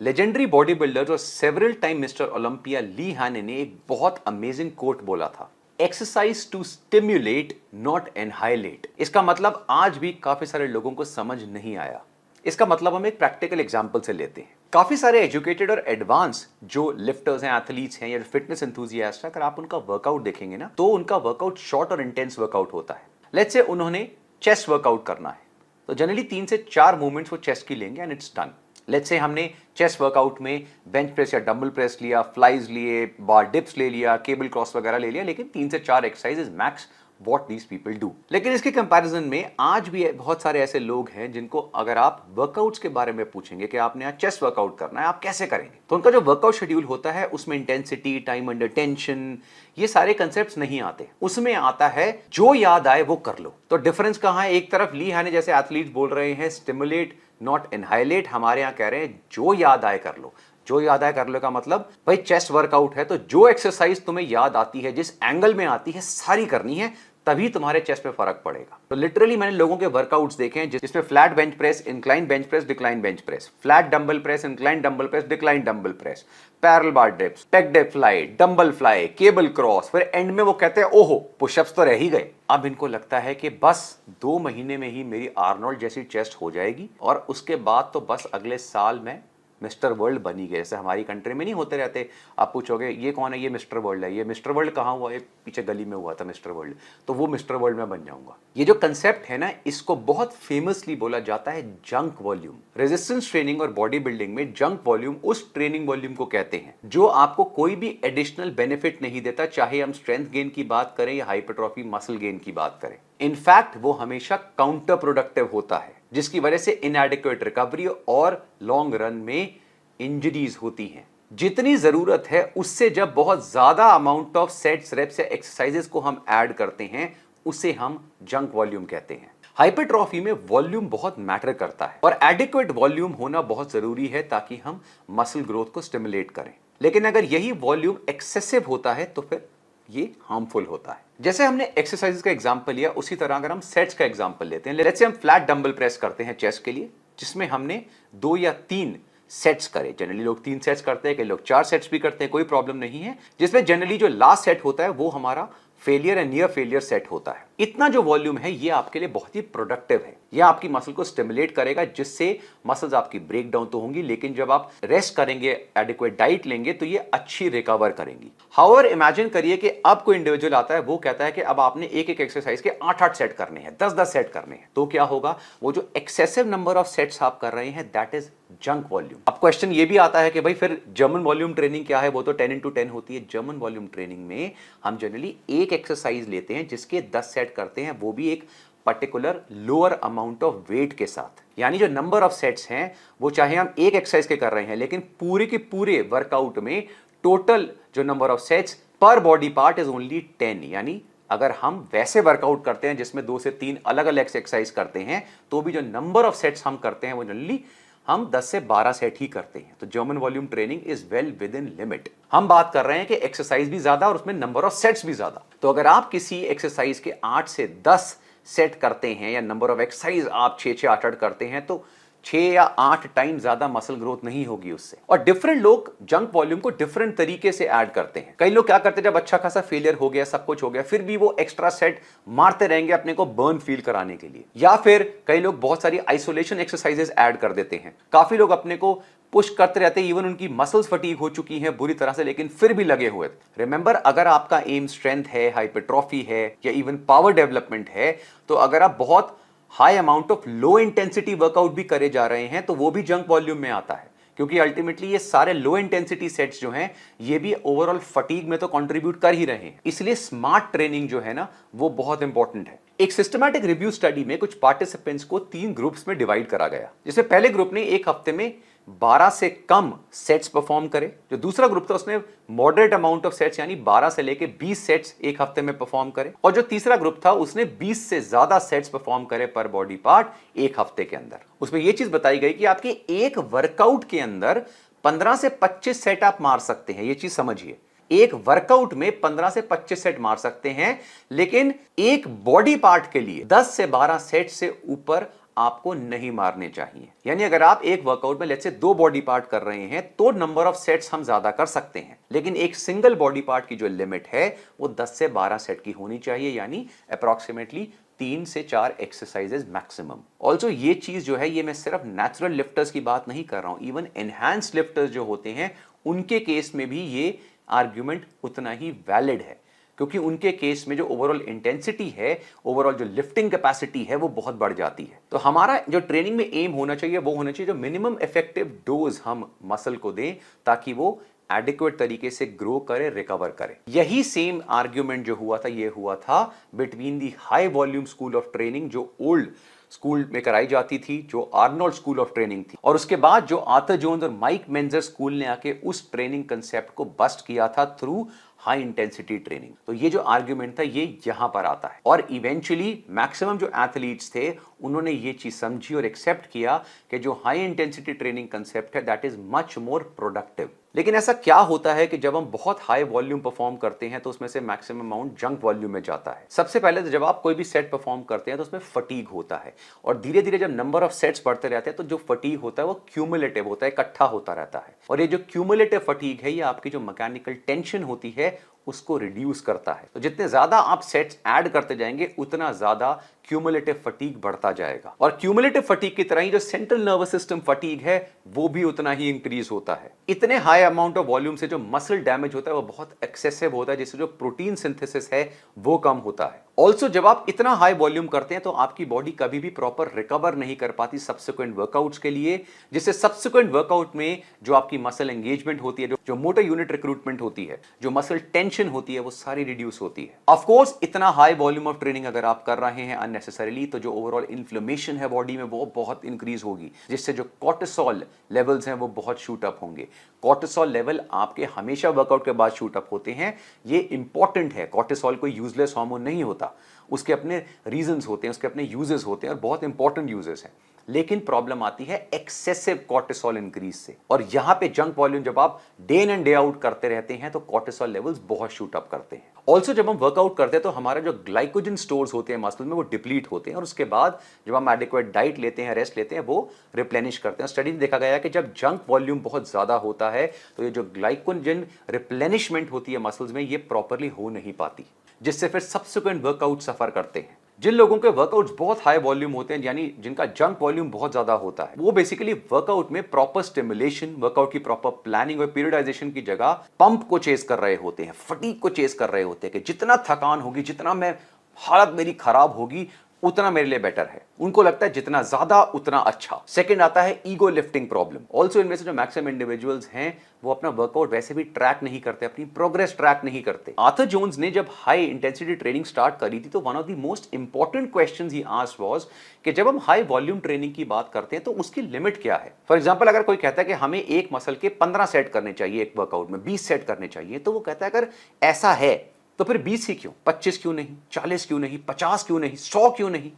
Legendary body builder और several time mister Olympia Lee Haney ने एक बहुत अमेजिंग कोट बोला था, exercise to stimulate not annihilate. इसका मतलब आज भी काफी सारे लोगों को समझ नहीं आया। इसका मतलब हम एक प्रैक्टिकल एग्जांपल से लेते हैं। काफी सारे एजुकेटेड और एडवांस जो लिफ्टर्स हैं, एथलीट्स हैं या फिटनेस एंथुसियास्ट, अगर आप उनका वर्कआउट देखेंगे ना तो उनका वर्कआउट शॉर्ट और इंटेंस वर्कआउट होता है। लेट्स से उन्होंने चेस्ट वर्कआउट करना है तो जनरली 3 से 4 मूवमेंट्स वो चेस्ट की लेंगे and it's done. Let's say हमने चेस्ट वर्कआउट में बेंच प्रेस या डंबल प्रेस लिया, फ्लाइज लिए, बार डिप्स ले लिया, केबल क्रॉस वगैरह ले लिया, लेकिन 3 से 4 exercise max what these people do. लेकिन इसके कंपैरिजन में आज भी बहुत सारे ऐसे लोग हैं जिनको अगर आप वर्कआउट्स के बारे में पूछेंगे कि आपने आज चेस्ट वर्कआउट करना है, आप कैसे करेंगे, तो उनका जो वर्कआउट शेड्यूल होता है उसमें इंटेंसिटी, टाइम अंडर टेंशन, ये सारे कंसेप्ट्स नहीं आते। उसमें आता है जो याद आए वो कर लो। तो डिफरेंस कहां है? एक तरफ ली हाने जैसे एथलीट बोल रहे हैं स्टिमुलेट नॉट इनहाइलेट, हमारे यहां कह रहे हैं जो याद आए कर लो। जो याद आए कर लो का मतलब भाई चेस्ट वर्कआउट है तो जो एक्सरसाइज तुम्हें याद आती है, जिस एंगल में आती है, सारी करनी है, तभी तुम्हारे चेस्ट पे फर्क पड़ेगा। तो लिटरली मैंने लोगों के वर्कआउट्स देखे हैं जिसमें flat bench press, incline bench press, decline bench press, flat dumbbell press, incline dumbbell press, decline dumbbell press, parallel bar dips, pec deck fly, dumbbell fly, cable cross, फिर एंड में वो कहते हैं ओहो पुशअप्स तो रह ही गए। अब इनको लगता है कि बस 2 महीने में ही मेरी आर्नोल्ड जैसी चेस्ट हो जाएगी और उसके बाद तो बस अगले साल में मिस्टर वर्ल्ड बनी गए। जैसे हमारी कंट्री में नहीं होते रहते, आप पूछोगे ये कौन है, ये मिस्टर वर्ल्ड है, ये मिस्टर वर्ल्ड कहाँ हुआ, ये पीछे गली में हुआ था मिस्टर वर्ल्ड, तो वो मिस्टर वर्ल्ड में बन जाऊंगा। ये जो कंसेप्ट है ना, इसको बहुत फेमसली बोला जाता है जंक वॉल्यूम। रेजिस्टेंस ट्रेनिंग और बॉडी बिल्डिंग में जंक वॉल्यूम उस ट्रेनिंग वॉल्यूम को कहते हैं जो आपको कोई भी एडिशनल बेनिफिट नहीं देता, चाहे हम स्ट्रेंथ गेन की बात करें या हाइपरट्रॉफी मसल गेन की बात करें। इनफैक्ट वो हमेशा काउंटर प्रोडक्टिव होता है, जिसकी वजह से इनएडिक्वेट रिकवरी और लॉन्ग रन में इंजरीज होती हैं। जितनी जरूरत है उससे जब बहुत ज्यादा अमाउंट ऑफ सेट्स, रेप्स या एक्सरसाइजेस को हम ऐड करते हैं, उसे हम जंक वॉल्यूम कहते हैं। हाइपरट्रॉफी में वॉल्यूम बहुत मैटर करता है और एडिक्वेट वॉल्यूम होना बहुत जरूरी है ताकि हम मसल ग्रोथ को स्टिमुलेट करें। लेकिन अगर यही वॉल्यूम एक्सेसिव होता है तो फिर ये हार्मफुल होता है। जैसे हमने एक्सरसाइज का एग्जांपल लिया, उसी तरह अगर हम सेट्स का एग्जांपल लेते हैं, लेट्स से हम फ्लैट डंबल प्रेस करते हैं चेस्ट के लिए, जिसमें हमने 2 या 3 सेट्स करे। जनरली लोग 3 सेट्स करते हैं, कई लोग 4 सेट्स भी करते हैं, कोई प्रॉब्लम नहीं है। जिसमें जनरली जो लास्ट सेट होता है वो हमारा failure and near failure set होता है। इतना जो वॉल्यूम है ये आपके लिए बहुत ही प्रोडक्टिव है। यह आपकी मसल को स्टिमुलेट करेगा, जिससे मसल्स आपकी ब्रेक डाउन तो होंगी, लेकिन जब आप रेस्ट करेंगे, एडिक्वेट डाइट लेंगे, तो ये अच्छी रिकवर करेंगी। हाउएवर इमेजिन करिए कि अब कोई इंडिविजुअल आता है, वो कहता है कि अब आपने एक एक एक्सरसाइज के 8-8 सेट करने हैं, 10-10 सेट करने हैं, तो क्या होगा? वो जो एक्सेसिव नंबर ऑफ सेट्स आप कर रहे हैं, दैट इज जंक वॉल्यूम। अब क्वेश्चन ये भी आता है कि भाई फिर जर्मन वॉल्यूम ट्रेनिंग क्या है? वो तो 10x10 होती है। जर्मन वॉल्यूम ट्रेनिंग में हम जनरली एक एक्सरसाइज लेते हैं जिसके 10 सेट करते हैं, वो भी एक particular lower amount of weight के साथ। यानी जो नंबर ऑफ सेट्स हैं वो चाहे हम एक एक्सरसाइज के कर रहे हैं, लेकिन पूरे के पूरे वर्कआउट में टोटल जो नंबर ऑफ सेट्स पर बॉडी पार्ट इज ओनली 10। यानी अगर हम वैसे वर्कआउट करते हैं जिसमें 2 से 3 अलग अलग एक्सरसाइज करते हैं, तो भी जो नंबर ऑफ सेट्स हम करते हैं वो जनरली हम 10 से 12 सेट ही करते हैं। तो German volume training is well with in limit. हम बात कर रहे हैं कि एक्सरसाइज भी ज्यादा और उसमें नंबर ऑफ सेट्स भी ज्यादा। तो अगर आप किसी एक्सरसाइज के 8 से 10 सेट करते हैं या नंबर ऑफ एक्सरसाइज आप 6-6, 8-8 करते हैं, तो 6 या 8 टाइम ज्यादा मसल ग्रोथ नहीं होगी उससे। और डिफरेंट लोग जंक वॉल्यूम को डिफरेंट तरीके से ऐड करते हैं। कई लोग क्या करते हैं, जब अच्छा खासा फेलियर हो गया, सब कुछ हो गया, फिर भी वो एक्स्ट्रा सेट मारते रहेंगे अपने को बर्न फील कराने के लिए। या फिर कई लोग बहुत सारी आइसोलेशन एक्सरसाइजेस ऐड कर देते हैं। काफी लोग अपने को पुश करते रहते हैं, इवन उनकी मसल्स फटीग हो चुकी हैं बुरी तरह से, लेकिन फिर भी लगे हुए। रिमेंबर, अगर आपका एम स्ट्रेंथ है, हाइपरट्रॉफी है या इवन पावर डेवलपमेंट है, तो अगर आप बहुत high amount of low intensity workout भी करे जा रहे हैं तो वो भी जंक वॉल्यूम में आता है, क्योंकि अल्टीमेटली ये सारे लो इंटेंसिटी सेट्स जो हैं ये भी ओवरऑल फटीग में तो कंट्रीब्यूट कर ही रहे हैं। इसलिए स्मार्ट ट्रेनिंग जो है ना, वो बहुत इंपॉर्टेंट है। एक सिस्टमैटिक रिव्यू स्टडी में कुछ पार्टिसिपेंट्स को 3 ग्रुप्स में डिवाइड करा गया, जिसमें पहले ग्रुप ने एक हफ्ते में 12 से कम सेट्स परफॉर्म करे। जो दूसरा ग्रुप था उसने मॉडरेट अमाउंट ऑफ सेट्स यानी 12 से लेके 20 सेट्स एक हफ्ते में परफॉर्म करे। और जो तीसरा ग्रुप था उसने 20 से ज्यादा सेट्स परफॉर्म करे पर बॉडी पार्ट एक हफ्ते के अंदर। उसमें यह चीज बताई गई कि आपके एक वर्कआउट के अंदर 15 से 25 सेट आप मार सकते हैं। यह चीज समझिए, एक वर्कआउट में 15 से 25 सेट मार सकते हैं, लेकिन एक बॉडी पार्ट के लिए 10 से 12 सेट से ऊपर आपको नहीं मारने चाहिए। यानी अगर आप एक वर्कआउट में लेट्स से 2 बॉडी पार्ट कर रहे हैं तो नंबर ऑफ सेट्स हम ज्यादा कर सकते हैं, लेकिन एक सिंगल बॉडी पार्ट की जो लिमिट है वो 10 से 12 सेट की होनी चाहिए, यानी अप्रॉक्सीमेटली 3 से 4 एक्सरसाइजेज मैक्सिमम। ऑल्सो ये चीज जो है, ये मैं सिर्फ नेचुरल लिफ्टर्स की बात नहीं कर रहा हूं, इवन एनहांस्ड लिफ्टर्स जो होते हैं उनके केस में भी ये आर्ग्यूमेंट उतना ही वैलिड है, क्योंकि उनके केस में जो ओवरऑल इंटेंसिटी है, ओवरऑल जो लिफ्टिंग कैपेसिटी है वो बहुत बढ़ जाती है। तो हमारा जो ट्रेनिंग में एम होना चाहिए वो होना चाहिए जो मिनिमम इफेक्टिव डोज हम मसल को दें ताकि वो एडिक्वेट तरीके से ग्रो करे, रिकवर करे। यही सेम आर्ग्यूमेंट जो हुआ था, ये हुआ था between the high volume school of training जो ओल्ड स्कूल में कराई जाती थी, जो आर्नोल्ड स्कूल ऑफ ट्रेनिंग थी, और उसके बाद जो आर्थर जोन्स और माइक मेंजर स्कूल ने आके उस ट्रेनिंग कंसेप्ट को बस्ट किया था थ्रू हाई इंटेंसिटी ट्रेनिंग। तो ये जो आर्ग्यूमेंट था ये यहां पर आता है, और इवेंचुअली मैक्सिमम जो एथलीट्स थे उन्होंने ये चीज समझी और एक्सेप्ट किया कि जो हाई इंटेंसिटी ट्रेनिंग कंसेप्ट है that is much more productive. लेकिन ऐसा क्या होता है कि जब हम बहुत हाई वॉल्यूम परफॉर्म करते हैं तो उसमें से मैक्सिमम अमाउंट जंक वॉल्यूम में जाता है। सबसे पहले तो जब आप कोई भी सेट परफॉर्म करते हैं तो उसमें फटीग होता है, और धीरे धीरे जब नंबर ऑफ सेट्स बढ़ते रहते हैं तो जो फटीग होता है वो क्यूमुलेटिव होता है, इकट्ठा होता रहता है, और ये जो क्यूमुलेटिव फटीग है ये आपकी जो मैकेनिकल टेंशन होती है उसको रिड्यूस करता है। तो जितने ज्यादा आप सेट्स ऐड करते जाएंगे उतना ज्यादा क्यूमुलेटिव फटीग बढ़ता जाएगा, और क्यूमुलेटिव फटीग की तरह ही जो सेंट्रल नर्वस सिस्टम फटीग है वो भी उतना ही इंक्रीज होता है। इतने हाई अमाउंट ऑफ वॉल्यूम से जो मसल डैमेज होता है वो बहुत एक्सेसिव होता है, जिससे जो प्रोटीन सिंथेसिस है वो कम होता है। ऑल्सो जब आप इतना हाई वॉल्यूम करते हैं तो आपकी बॉडी कभी भी प्रॉपर रिकवर नहीं कर पाती सब्सिक्वेंट वर्कआउट्स के लिए, जिससे सब्सिक्वेंट वर्कआउट में जो आपकी मसल एंगेजमेंट होती है, जो मोटर यूनिट रिक्रूटमेंट होती है, जो मसल टेंशन होती है वो सारी रिड्यूस होती है। ऑफ कोर्स इतना हाई वॉल्यूम ऑफ ट्रेनिंग अगर आप कर रहे हैं अननेसेसरीली तो जो ओवरऑल इन्फ्लेमेशन है बॉडी में वो बहुत इंक्रीज होगी, जिससे जो कॉर्टिसोल लेवल्स हैं वो बहुत शूट अप होंगे। कॉर्टिसोल लेवल आपके हमेशा वर्कआउट के बाद शूट अप होते हैं, ये इंपॉर्टेंट है। कॉर्टिसोल कोई यूजलेस हार्मोन नहीं होता, उसके अपने रीजंस होते हैं, उसके अपने यूजेस होते हैं और बहुत इंपॉर्टेंट यूजेस हैं। लेकिन प्रॉब्लम आती है एक्सेसिव कॉर्टिसोल इंक्रीज से, और यहां पे जंक वॉल्यूम जब आप day in and day out करते रहते हैं तो कॉर्टिसोल लेवल्स बहुत शूट अप करते हैं। ऑल्सो जब हम वर्कआउट करते हैं तो हमारा जो ग्लाइकोजन स्टोर्स होते हैं मसल में वो डिप्लीट होते हैं, और उसके बाद जब हम एडिक्वेट डाइट लेते हैं, रेस्ट लेते हैं, वो रिप्लेनिश करते हैं। स्टडी में देखा गया है कि जब जंक वॉल्यूम बहुत ज्यादा होता है तो ये जो ग्लाइकोजन रिप्लेनिशमेंट होती है मसल्स में ये प्रॉपरली हो नहीं पाती, जिससे फिर सब्सिक्वेंट वर्कआउट सफर करते हैं। जिन लोगों के वर्कआउट्स बहुत हाई वॉल्यूम होते हैं, यानी जिनका जंक वॉल्यूम बहुत ज्यादा होता है, वो बेसिकली वर्कआउट में प्रॉपर स्टिमुलेशन, वर्कआउट की प्रॉपर प्लानिंग और पीरियडाइजेशन की जगह पंप को चेस कर रहे होते हैं, फटीग को चेस कर रहे होते हैं कि जितना थकान होगी, जितना मैं हालत मेरी खराब होगी उतना मेरे लिए बेटर है। उनको लगता है जितना ज्यादा उतना अच्छा। सेकंड आता है ईगो लिफ्टिंग प्रॉब्लम। ऑल्सो इनमें से जो मैक्सिमम इंडिविजुअल्स हैं वो अपना वर्कआउट वैसे भी ट्रैक नहीं करते, अपनी प्रोग्रेस ट्रैक नहीं करते। आर्थर जोन्स ने जब हाई इंटेंसिटी ट्रेनिंग स्टार्ट करी थी तो one of the most important questions he asked was कि जब हम हाई वॉल्यूम ट्रेनिंग की बात करते हैं तो उसकी लिमिट क्या है। फॉर एग्जांपल अगर कोई कहता है कि हमें एक मसल के 15 सेट करने चाहिए, एक वर्कआउट में 20 सेट करने चाहिए, तो वो कहता है अगर ऐसा है तो फिर 20 ही क्यों, 25 क्यों नहीं, 40 क्यों नहीं, 50 क्यों नहीं, 100 क्यों नहीं।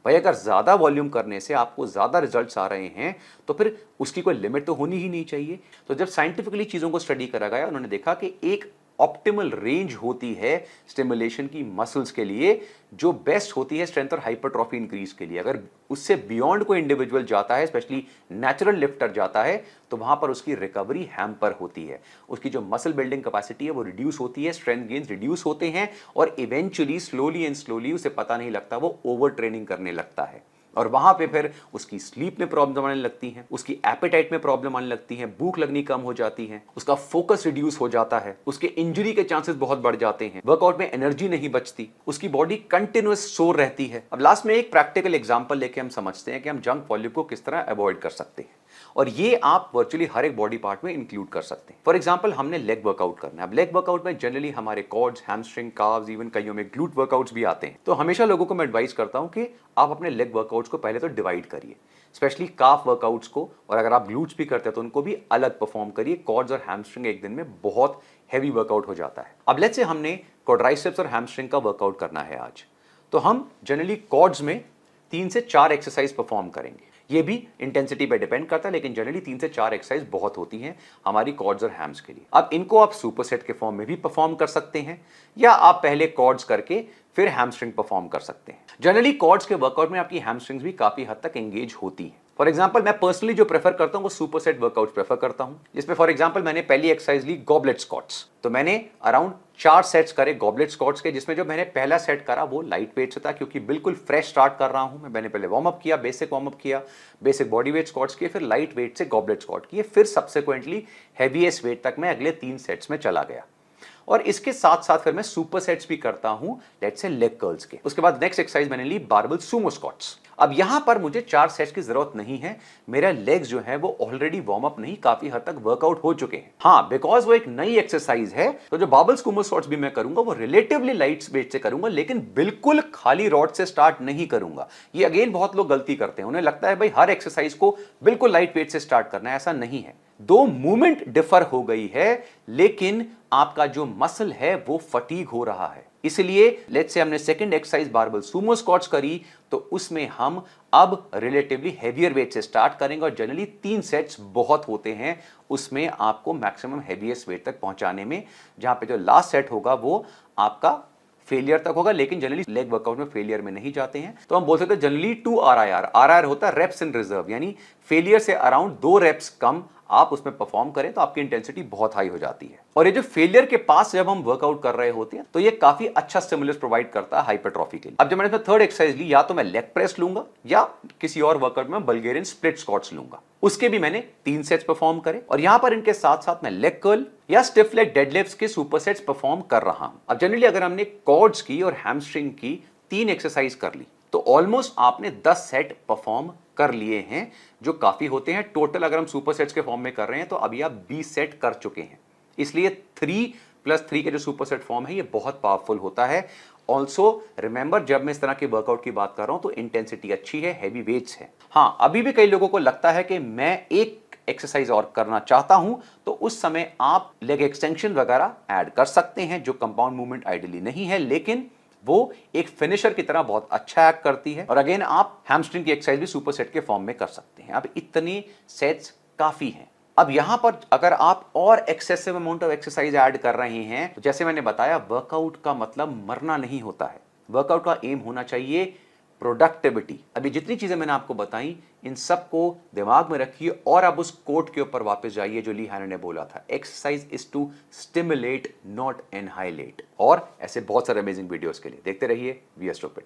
भाई अगर ज्यादा वॉल्यूम करने से आपको ज्यादा रिजल्ट्स आ रहे हैं तो फिर उसकी कोई लिमिट तो होनी ही नहीं चाहिए। तो जब साइंटिफिकली चीजों को स्टडी करा गया उन्होंने देखा कि एक ऑप्टिमल रेंज होती है स्टिमुलेशन की मसल्स के लिए, जो बेस्ट होती है स्ट्रेंथ और हाइपरट्रॉफी इंक्रीज के लिए। अगर उससे बियॉन्ड कोई इंडिविजुअल जाता है, स्पेशली नेचुरल लिफ्टर जाता है, तो वहां पर उसकी रिकवरी हैम्पर होती है, उसकी जो मसल बिल्डिंग कैपेसिटी है वो रिड्यूस होती है, स्ट्रेंथ गेन्स रिड्यूस होते हैं, और इवेंचुअली स्लोली एंड स्लोली उसे पता नहीं लगता वो ओवर ट्रेनिंग करने लगता है, और वहां पे फिर उसकी स्लीप में प्रॉब्लम आने लगती है, उसकी एपेटाइट में प्रॉब्लम आने लगती है, भूख लगनी कम हो जाती है, उसका फोकस रिड्यूस हो जाता है, उसके इंजरी के चांसेस बहुत बढ़ जाते हैं, वर्कआउट में एनर्जी नहीं बचती, उसकी बॉडी कंटिन्यूअस सोर रहती है। अब लास्ट में एक प्रैक्टिकल एग्जांपल लेके हम समझते हैं कि हम जंक वॉल्यूम को किस तरह अवॉइड कर सकते हैं, और ये आप वर्चुअली हर एक बॉडी पार्ट में इंक्लूड कर सकते हैं। फॉर एग्जांपल हमने लेग वर्कआउट करना है। अब लेग वर्कआउट में जनरली हमारे कॉर्ड्स, हैमस्ट्रिंग, काव्स, इवन कईयों में ग्लूट वर्कआउट्स भी आते हैं। तो हमेशा लोगों को मैं एडवाइस करता हूं कि आप अपने लेग वर्कआउट्स को पहले तो डिवाइड करिए, स्पेशली काफ वर्कआउट्स को, और अगर आप ग्लूट्स भी करते हैं तो उनको भी अलग परफॉर्म करिए। कॉर्ड्स और हैमस्ट्रिंग एक दिन में बहुत हैवी वर्कआउट हो जाता है। अब लेट्स से हमने क्वाड्राइसेप्स और हैमस्ट्रिंग का वर्कआउट करना है आज, तो हम जनरली कॉर्ड्स में 3 से 4 एक्सरसाइज परफॉर्म करेंगे। ये भी इंटेंसिटी पे डिपेंड करता है, लेकिन जनरली 3 से 4 एक्सरसाइज बहुत होती हैं हमारी कॉर्ड्स और हैम्स के लिए। अब इनको आप सुपरसेट के फॉर्म में भी परफॉर्म कर सकते हैं, या आप पहले कॉर्ड्स करके फिर हैमस्ट्रिंग परफॉर्म कर सकते हैं। जनरली क्वाड्स के वर्कआउट में आपकी हैमस्ट्रिंग्स भी काफी हद तक एंगेज होती हैं। फॉर एग्जांपल मैं पर्सनली जो प्रेफर करता हूं वो सुपरसेट वर्कआउट प्रेफर करता हूं, जिसमें फॉर एग्जांपल मैंने पहली एक्सरसाइज ली गॉबलेट स्क्वाट्स। तो मैंने अराउंड 4 सेट्स करे गॉबलेट स्क्वाट्स के, जिसमें जो मैंने पहला सेट करा वो लाइट वेट से था, क्योंकि बिल्कुल फ्रेश स्टार्ट कर रहा हूं। मैंने पहले वार्म अप किया, बेसिक वार्म अप किया, बेसिक बॉडी वेट स्क्वाट्स किए, फिर लाइट वेट से गॉबलेट स्क्वाट किए, फिर सब्सिक्वेंटली हैवीएस्ट वेट तक मैं अगले 3 सेट्स में चला गया। और इसके साथ साथ फिर मैं सुपर सेट्स भी करता हूं, लेट्स से लेग कर्ल्स के। उसके बाद नेक्स्ट एक्सरसाइज मैंने ली बारबेल सुमो स्क्वाट्स। अब यहां पर मुझे 4 सेट्स की जरूरत नहीं है, मेरा लेग्स जो है वो ऑलरेडी वार्म अप नहीं, काफी हद तक वर्कआउट हो चुके हैं। हां, बिकॉज वो एक नई एक्सरसाइज है, तो जो बारबेल सुमो स्क्वाट्स भी मैं करूंगा वो रिलेटिवली लाइट वेट से करूंगा, लेकिन बिल्कुल खाली रॉड से स्टार्ट नहीं करूंगा। ये अगेन बहुत लोग गलती करते हैं, उन्हें लगता है भाई हर एक्सरसाइज को बिल्कुल लाइट वेट से स्टार्ट करना है, ऐसा नहीं है। दो मूवमेंट डिफर हो गई है, लेकिन आपका जो मसल है वो फटीग हो रहा है। इसलिए लेट्स से हमने second exercise barbell Sumo squats करी, तो उसमें हम अब रिलेटिवली हेवियर वेट से स्टार्ट करेंगे, और जनरली 3 सेट्स बहुत होते हैं उसमें आपको मैक्सिमम हेवीएस्ट वेट तक पहुंचाने में, जहां पे जो लास्ट सेट होगा वो आपका फेलियर तक होगा। लेकिन जनरली लेग वर्कआउट में फेलियर में नहीं जाते हैं, तो हम बोल सकते हैं जनरली 2 RIR। RIR होता है रेप्स इन रिजर्व, यानी फेलियर से अराउंड 2 रेप्स कम आप उसमें परफॉर्म करें तो आपकी इंटेंसिटी बहुत हाई हो जाती है। और ये जो फेलियर के पास जब हम वर्कआउट कर रहे होते हैं तो ये काफी अच्छा स्टिमुलस प्रोवाइड करता है हाइपरट्रॉफी के लिए। अब जब मैंने इसमें थर्ड एक्सरसाइज ली, या तो मैं लेग प्रेस लूंगा या किसी और वर्कआउट में बल्गेरियन स्प्लिट स्क्वाट्स लूंगा। उसके भी मैंने 3 सेट्स परफॉर्म करे, और यहां पर इनके साथ साथ मैं लेग कर्ल या स्टिफ लेग डेडलिफ्ट्स के सुपर सेट्स परफॉर्म कर रहा हूं। अब जनरली अगर हमने क्वाड्स की और हैमस्ट्रिंग की 3 एक्सरसाइज कर ली, तो ऑलमोस्ट आपने 10 सेट परफॉर्म कर लिए हैं, जो काफी होते हैं। टोटल अगर हम सुपर सेट्स के फॉर्म में कर रहे हैं तो अभी आप 20 सेट कर चुके हैं। इसलिए 3+3 के जो सुपर सेट फॉर्म है ये बहुत पावरफुल होता है। ऑल्सो रिमेंबर, जब मैं इस तरह के वर्कआउट की बात कर रहा हूं तो इंटेंसिटी अच्छी है, हैवी वेट्स है। हाँ, अभी भी कई लोगों को लगता है कि मैं एक एक्सरसाइज और करना चाहता हूं, तो उस समय आप लेग एक्सटेंशन वगैरह ऐड कर सकते हैं, जो कंपाउंड मूवमेंट आइडियली नहीं है, लेकिन वो एक फिनिशर की तरह बहुत अच्छा एक्ट करती है। और अगेन आप हैमस्ट्रिंग की एक्सरसाइज भी सुपर सेट के फॉर्म में कर सकते हैं। अब इतने सेट्स काफी हैं। अब यहां पर अगर आप और excessive amount of exercise add कर रहे हैं, तो जैसे मैंने बताया, वर्कआउट का मतलब मरना नहीं होता है। वर्कआउट का एम होना चाहिए प्रोडक्टिविटी। अभी जितनी चीजें मैंने आपको बताई, इन सबको दिमाग में रखिए, और अब उस कोट के ऊपर वापस जाइए जो ली हैनन ने बोला था, exercise is to stimulate not annihilate. और ऐसे बहुत सारे अमेजिंग वीडियोस के लिए देखते रहिए वी आर स्टूपिड।